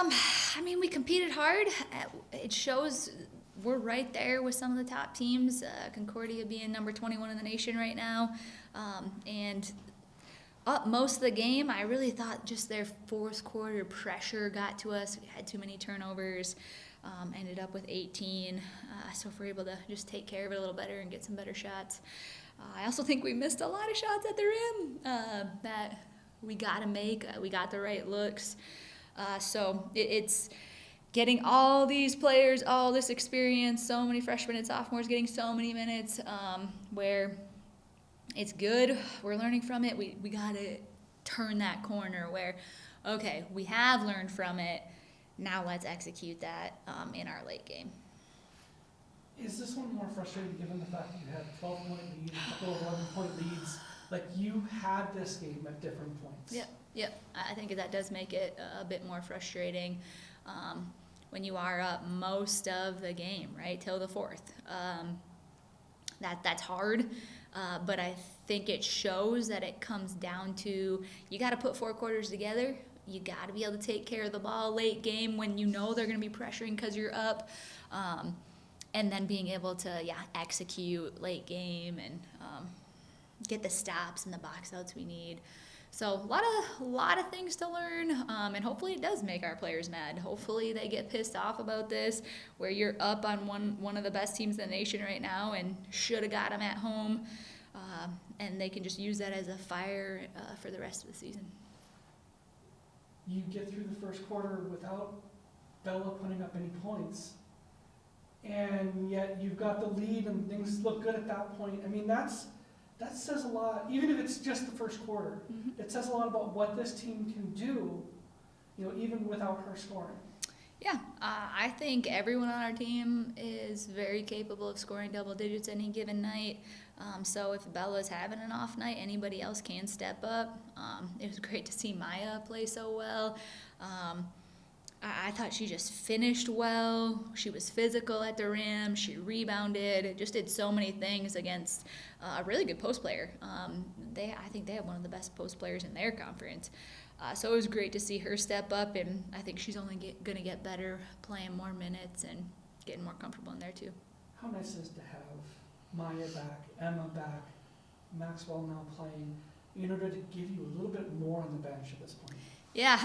I mean, we competed hard. It shows we're right there with some of the top teams. Concordia being number 21 in the nation right now. And up most of the game, I really thought just their fourth quarter pressure got to us. We had too many turnovers. Ended up with 18. So if we're able to just take care of it a little better and get some better shots. I also think we missed a lot of shots at the rim that we got to make. We got the right looks. So it's getting all these players, all this experience, so many freshmen and sophomores getting so many minutes where it's good. We're learning from it. We got to turn that corner where, okay, we have learned from it. Now let's execute that in our late game. Is this one more frustrating given the fact that you had 12-point leads, a couple of 11-point leads? Like, you had this game at different points. Yep. I think that does make it a bit more frustrating when you are up most of the game, right, till the fourth. That's hard, but I think it shows that it comes down to you got to put four quarters together. You got to be able to take care of the ball late game when you know they're going to be pressuring because you're up. And then being able to, execute late game and get the stops and the box outs we need. So a lot of things to learn, and hopefully it does make our players mad. Hopefully they get pissed off about this, where you're up on one of the best teams in the nation right now and should have got them at home, and they can just use that as a fire for the rest of the season. You get through the first quarter without Bella putting up any points, and yet you've got the lead and things look good at that point. I mean, that says a lot, even if it's just the first quarter. Mm-hmm. It says a lot about what this team can do, even without her scoring. Yeah, I think everyone on our team is very capable of scoring double digits any given night. So if Bella's having an off night, anybody else can step up. It was great to see Maya play so well. I thought she just finished well. She was physical at the rim. She rebounded. Just did so many things against a really good post player. I think they have one of the best post players in their conference. So it was great to see her step up, and I think she's only going to get better playing more minutes and getting more comfortable in there too. How nice is to have Maya back, Emma back, Maxwell now playing, in order to give you a little bit more on the bench at this point? Yeah.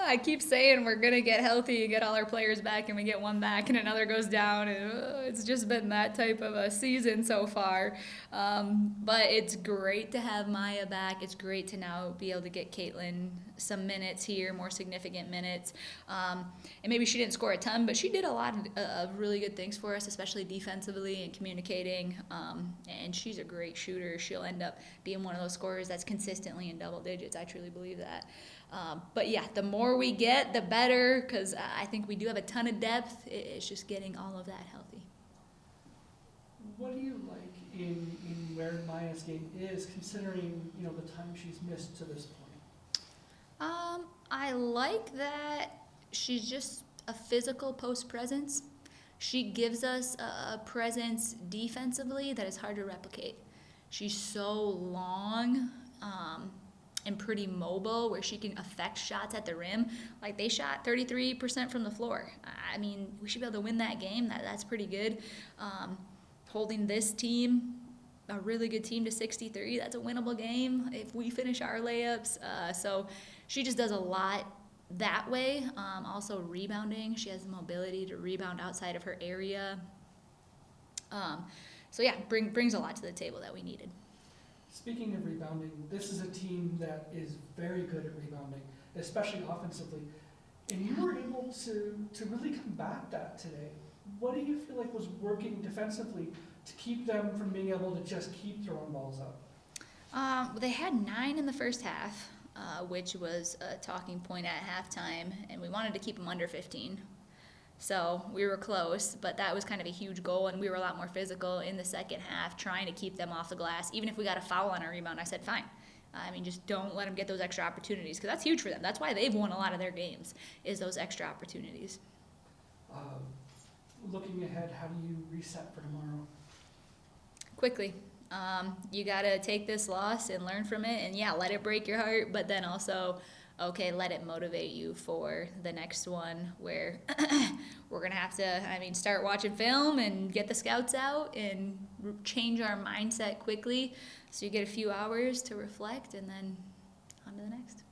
I keep saying we're going to get healthy and get all our players back, and we get one back and another goes down. And it's just been that type of a season so far. But it's great to have Maya back. It's great to now be able to get Caitlin some minutes here, more significant minutes. And maybe she didn't score a ton, but she did a lot of really good things for us, especially defensively and communicating. And she's a great shooter. She'll end up being one of those scorers that's consistently in double digits. I truly believe that. But yeah, the more we get, the better, because I think we do have a ton of depth. It's just getting all of that healthy. What do you like in where Maya's game is, considering the time she's missed to this point? I like that she's just a physical post presence. She gives us a presence defensively that is hard to replicate. She's so long. And pretty mobile, where she can affect shots at the rim. Like, they shot 33% from the floor. I mean, we should be able to win that game. That's pretty good. Holding this team, a really good team, to 63, that's a winnable game if we finish our layups. So she just does a lot that way. Also rebounding. She has the mobility to rebound outside of her area. So yeah, brings a lot to the table that we needed. Speaking of rebounding, this is a team that is very good at rebounding, especially offensively. And you were able to really combat that today. What do you feel like was working defensively to keep them from being able to just keep throwing balls up? They had 9 in the first half, which was a talking point at halftime, and we wanted to keep them under 15. So we were close, but that was kind of a huge goal, and we were a lot more physical in the second half, trying to keep them off the glass. Even if we got a foul on our rebound, I said, fine. Just don't let them get those extra opportunities, because that's huge for them. That's why they've won a lot of their games, is those extra opportunities. Looking ahead, how do you reset for tomorrow? Quickly. You got to take this loss and learn from it, and let it break your heart, but then also okay, let it motivate you for the next one where we're going to have to, start watching film and get the scouts out and change our mindset quickly so you get a few hours to reflect and then on to the next.